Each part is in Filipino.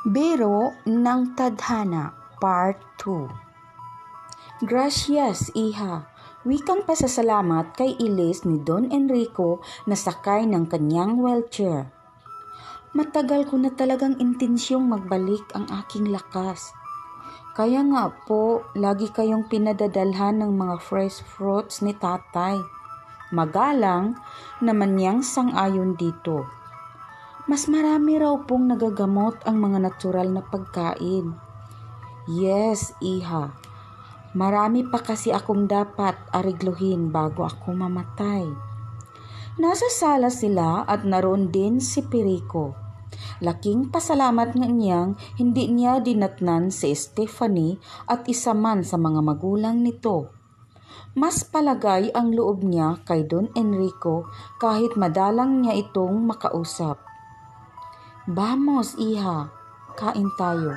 Biro ng Tadhana, Part 2. Gracias, iha. Wikang pasasalamat kay Ilis ni Don Enrico na sakay ng kanyang wheelchair. Matagal ko na talagang intensyong magbalik ang aking lakas. Kaya nga po, lagi kayong pinadadalhan ng mga fresh fruits ni tatay. Magalang naman niyang sang-ayon dito. Mas marami raw pong nagagamot ang mga natural na pagkain. Yes, iha. Marami pa kasi akong dapat arigluhin bago ako mamatay. Nasa sala sila at naroon din si Perico. Laking pasalamat nga niyang hindi niya dinatnan si Stephanie at isa man sa mga magulang nito. Mas palagay ang loob niya kay Don Enrico kahit madalang niya itong makausap. Vamos, iha, kain tayo.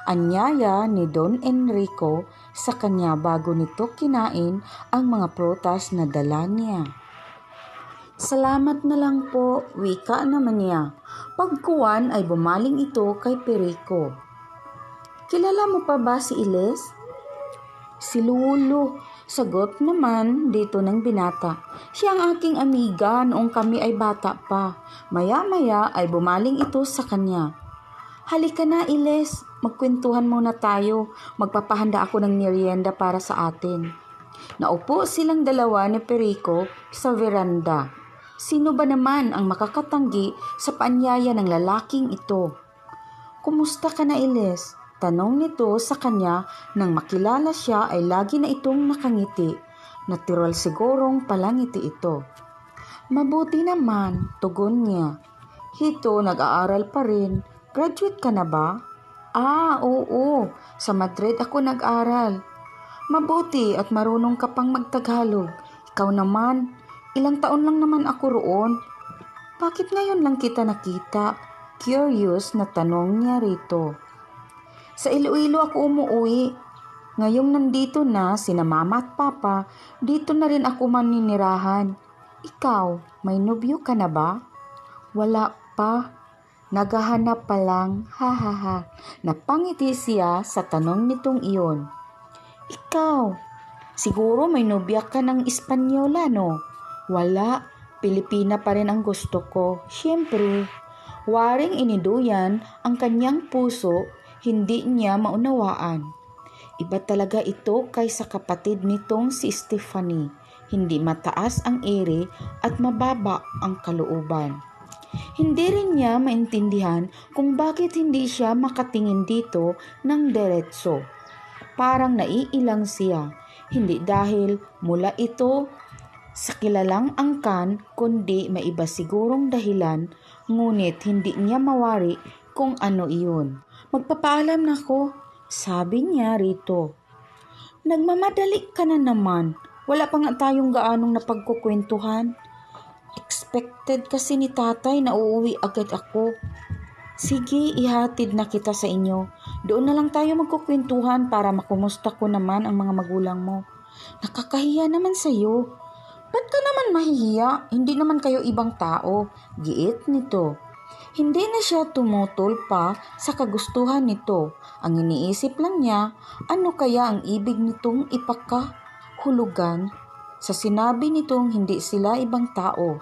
Anyaya ni Don Enrico sa kanya bago nito kinain ang mga prutas na dala niya. Salamat na lang po, wika naman niya. Pagkuwan ay bumaling ito kay Perico. Kilala mo pa ba si Iles? Si Lulu, sagot naman dito ng binata. Siya ang aking amiga noong kami ay bata pa. Maya-maya ay bumaling ito sa kanya. Halika na, Iles, magkwentuhan muna tayo. Magpapahanda ako ng merienda para sa atin. Naupo silang dalawa ni Perico sa veranda. Sino ba naman ang makakatanggi sa paanyaya ng lalaking ito? Kumusta ka na, Iles? Tanong nito sa kanya nang makilala siya ay lagi na itong nakangiti. Natural sigurong palangiti ito. Mabuti naman, tugon niya. Hito, nag-aaral pa rin. Graduate ka na ba? Oo. Sa Madrid ako nag-aral. Mabuti at marunong ka pang magtagalog. Ikaw naman, ilang taon lang naman ako roon. Bakit ngayon lang kita nakita? Curious na tanong niya rito. Sa Iloilo ako umuwi. Ngayong nandito na sina mama at papa, dito na rin ako maninirahan. Ikaw, may nobyo ka na ba? Wala pa. Naghahanap pa lang. Ha. Napangiti siya sa tanong nitong iyon. Ikaw, siguro may nobya ka ng Espanyola, no? Wala. Pilipina pa rin ang gusto ko. Siyempre, waring iniduyan ang kanyang puso. Hindi niya maunawaan. Iba talaga ito kaysa kapatid nitong si Stephanie. Hindi mataas ang ere at mababa ang kalooban. Hindi rin niya maintindihan kung bakit hindi siya makatingin dito ng diretso. Parang naiilang siya. Hindi dahil mula ito sa kilalang angkan kundi may iba sigurong dahilan, ngunit hindi niya mawari kung ano iyon. Magpapaalam na ako, sabi niya rito. Nagmamadali ka na naman. Wala pa nga tayong gaanong napagkukwentuhan. Expected kasi ni tatay na uuwi agad ako. Sige, ihatid na kita sa inyo. Doon na lang tayo magkukwentuhan para makumusta ko naman ang mga magulang mo. Nakakahiya naman sa'yo. Ba't ka naman mahihiya? Hindi naman kayo ibang tao. Giit nito. Hindi na siya tumutol pa sa kagustuhan nito. Ang iniisip lang niya, ano kaya ang ibig nitong ipakahulugan sa sinabi nitong hindi sila ibang tao.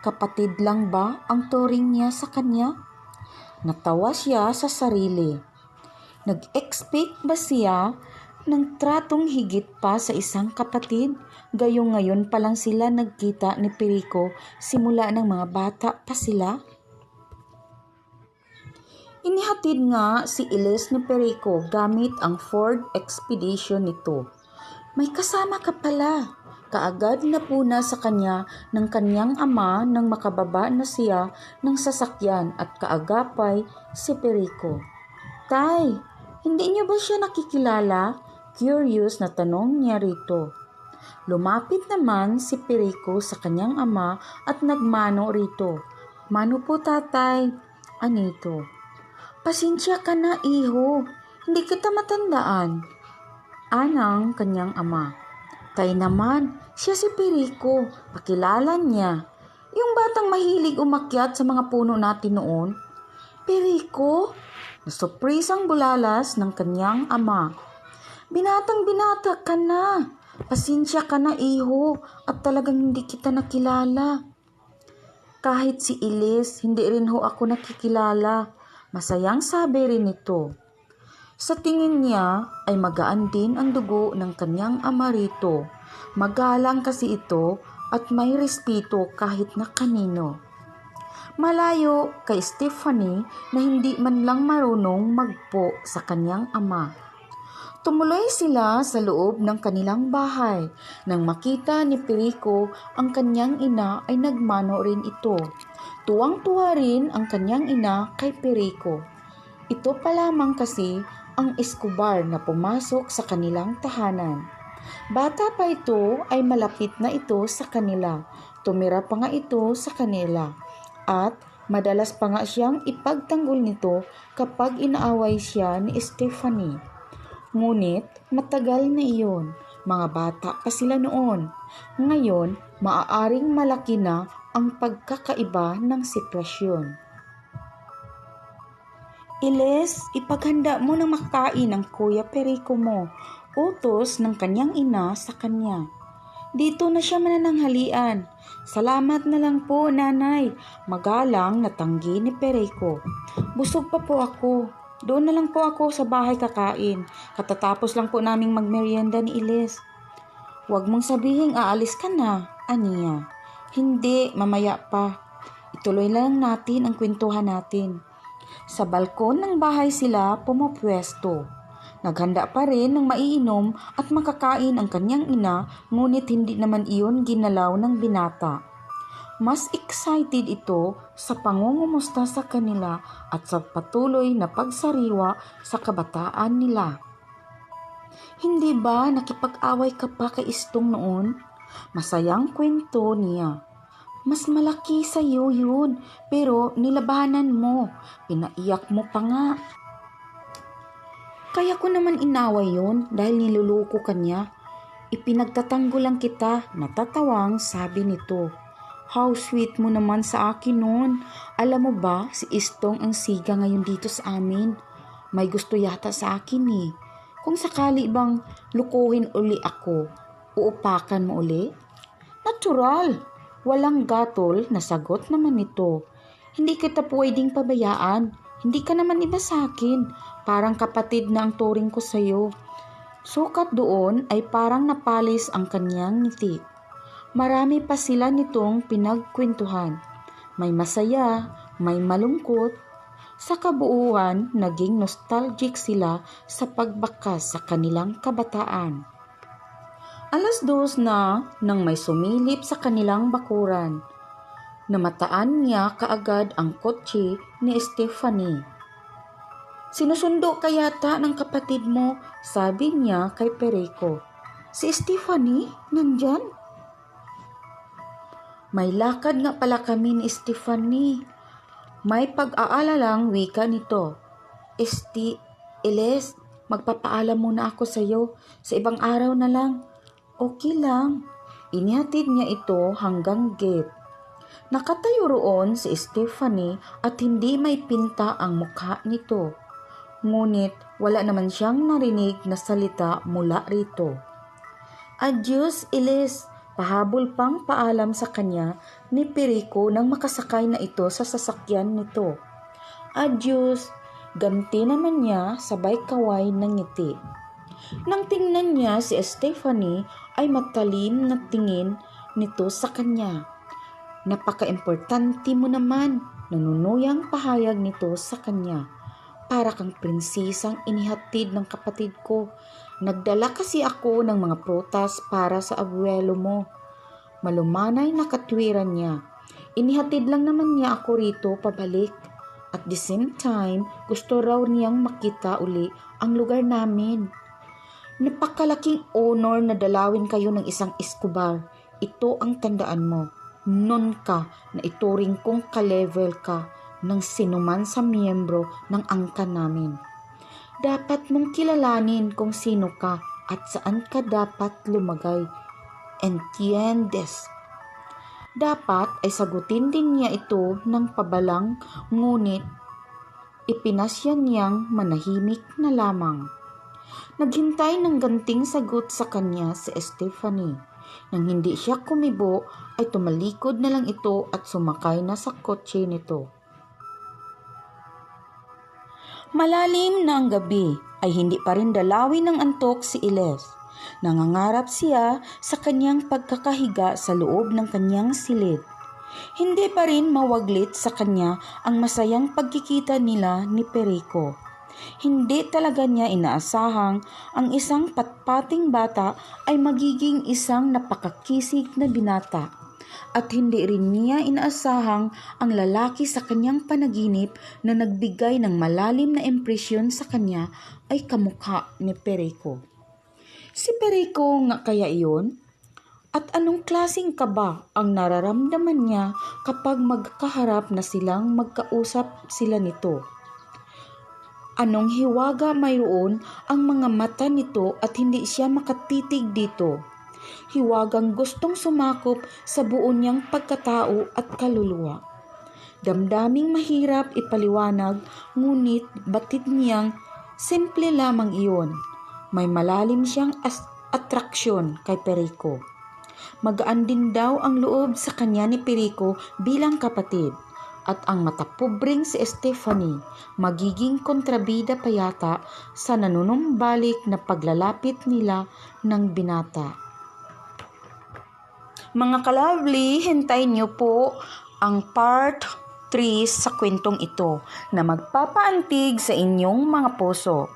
Kapatid lang ba ang turing niya sa kanya? Natawa siya sa sarili. Nag-expect ba siya ng tratong higit pa sa isang kapatid? Gayong ngayon pa lang sila nagkita ni Perico simula ng mga bata pa sila? Inihatid nga si Iles ni Perico gamit ang Ford Expedition nito. May kasama ka pala. Kaagad na puna sa kanya ng kanyang ama nang makababa na siya ng sasakyan at kaagapay si Perico. Tay, hindi niyo ba siya nakikilala? Curious na tanong niya rito. Lumapit naman si Perico sa kanyang ama at nagmano rito. Mano po tatay. Anito? Pasensya ka na, iho. Hindi kita matandaan. Anang kanyang ama. Tay naman, siya si Perico. Pakilala niya. Yung batang mahilig umakyat sa mga puno natin noon. Perico? Nasuprisang bulalas ng kanyang ama. Binatang binata ka na. Pasensya ka na iho at talagang hindi kita nakilala. Kahit si Elise, hindi rin ho ako nakikilala. Masayang sabi rin ito. Sa tingin niya ay magaan din ang dugo ng kanyang ama rito. Magalang kasi ito at may respeto kahit na kanino. Malayo kay Stephanie na hindi man lang marunong magpo sa kanyang ama. Tumuloy sila sa loob ng kanilang bahay. Nang makita ni Perico ang kanyang ina ay nagmano rin ito. Tuwang-tuwa rin ang kanyang ina kay Perico. Ito pa lamang kasi ang Escobar na pumasok sa kanilang tahanan. Bata pa ito ay malapit na ito sa kanila. Tumira pa nga ito sa kanila. At madalas pa nga siyang ipagtanggol nito kapag inaaway siya ni Stephanie. Ngunit matagal na iyon, mga bata pa sila noon. Ngayon, maaaring malaki na ang pagkakaiba ng sitwasyon. Elise, ipaghanda mo ng makain ang Kuya Perico mo, utos ng kanyang ina sa kanya. Dito na siya manananghalian. Salamat na lang po, nanay. Magalang na tanggi ni Perico. Busog pa po ako. Doon na lang po ako sa bahay kakain. Katatapos lang po naming magmerienda ni Elise. Huwag mong sabihing aalis ka na, aniya. Hindi, mamaya pa. Ituloy lang natin ang kwentuhan natin. Sa balkon ng bahay sila pumupwesto. Naghanda pa rin ng maiinom at makakain ang kanyang ina, ngunit hindi naman iyon ginalaw ng binata. Mas excited ito sa pangungumusta sa kanila at sa patuloy na pagsariwa sa kabataan nila. Hindi ba nakipag-away ka pa kay Istong noon? Masayang kwento niya. Mas malaki sa iyo yun, pero nilabanan mo. Pinaiyak mo pa nga. Kaya ko naman inaway yun dahil niluluko ka niya. Ipinagtatanggol lang kita, natatawang sabi nito. How sweet mo naman sa akin noon. Alam mo ba, si Istong ang siga ngayon dito sa amin. May gusto yata sa akin eh. Kung sakali bang lukuhin uli ako, uupakan mo uli? Natural. Walang gatol na sagot naman nito. Hindi kita pwedeng pabayaan. Hindi ka naman iba sa akin. Parang kapatid na ang turing ko sa'yo. Sukat doon ay parang napalis ang kanyang ngiti. Marami pa sila nitong pinagkwentuhan. May masaya, may malungkot. Sa kabuuan, naging nostalgic sila sa pagbakas sa kanilang kabataan. 2:00 na nang may sumilip sa kanilang bakuran. Namataan niya kaagad ang kotse ni Stephanie. Sinusundo ka yata ng kapatid mo, sabi niya kay Perico. Si Stephanie, nandyan? May lakad nga pala kami ni Stephanie. May pag-aalalang wika nito. Elise, magpapaalam muna ako sa iyo. Sa ibang araw na lang. Okay lang. Inihatid niya ito hanggang gate. Nakatayo roon si Stephanie at hindi may pinta ang mukha nito. Ngunit wala naman siyang narinig na salita mula rito. Adios, Elise. Pahabol pang paalam sa kanya ni Perico nang makasakay na ito sa sasakyan nito. Adios, ganti naman niya sabay kaway ng ngiti. Nang tingnan niya si Stephanie ay matalim na tingin nito sa kanya. Napaka-importante mo naman, nanunuyang pahayag nito sa kanya. Para kang prinsesang inihatid ng kapatid ko. Nagdala kasi ako ng mga prutas para sa abuelo mo. Malumanay na katwiran niya. Inihatid lang naman niya ako rito pabalik. At the same time, gusto raw niyang makita uli ang lugar namin. Napakalaking honor na dalawin kayo ng isang Escobar. Ito ang tandaan mo. Non ka na ituring kong ka-level ka ng sinuman sa miyembro ng angkan namin. Dapat mong kilalanin kung sino ka at saan ka dapat lumagay. Entiendes? Dapat ay sagutin din niya ito ng pabalang, ngunit ipinasya niyang manahimik na lamang. Naghintay ng ganting sagot sa kanya si Stephanie. Nang hindi siya kumibo, ay tumalikod na lang ito at sumakay na sa kotse nito. Malalim na ang gabi ay hindi pa rin dalawin ng antok si Iles. Nangangarap siya sa kanyang pagkakahiga sa loob ng kanyang silid. Hindi pa rin mawaglit sa kanya ang masayang pagkikita nila ni Perico. Hindi talaga niya inaasahang ang isang patpating bata ay magiging isang napakakisig na binata. At hindi rin niya inaasahang ang lalaki sa kanyang panaginip na nagbigay ng malalim na impresyon sa kanya ay kamukha ni Perico. Si Perico nga kaya iyon? At anong klaseng kaba ang nararamdaman niya kapag magkaharap na silang magkausap sila nito? Anong hiwaga mayroon ang mga mata nito at hindi siya makatitig dito? Hiwagang gustong sumakop sa buo niyang pagkatao at kaluluwa. Damdaming mahirap ipaliwanag, ngunit batid niyang simple lamang iyon. May malalim siyang atraksyon kay Perico. Magaan din daw ang loob sa kanya ni Perico bilang kapatid. At ang matapubring si Stephanie magiging kontrabida pa yata sa nanunumbalik na paglalapit nila ng binata. Mga ka-lovely, hintayin niyo po ang part 3 sa kwentong ito na magpapaantig sa inyong mga puso.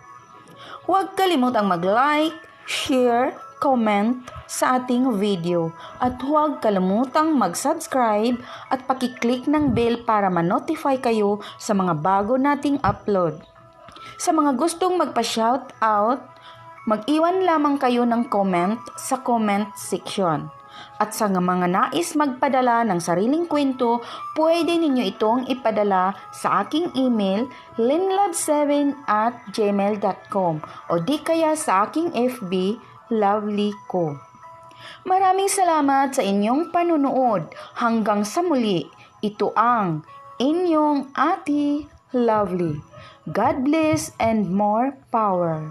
Huwag kalimutang mag-like, share, comment sa ating video at huwag kalimutang mag-subscribe at pakiclick ng bell para ma-notify kayo sa mga bago nating upload. Sa mga gustong magpa-shoutout, mag-iwan lamang kayo ng comment sa comment section. At sa mga nais magpadala ng sariling kwento, pwede ninyo itong ipadala sa aking email linlove7@gmail.com o di kaya sa aking FB Lovely ko. Maraming salamat sa inyong panunood. Hanggang sa muli, ito ang inyong Ate Lovely. God bless and more power.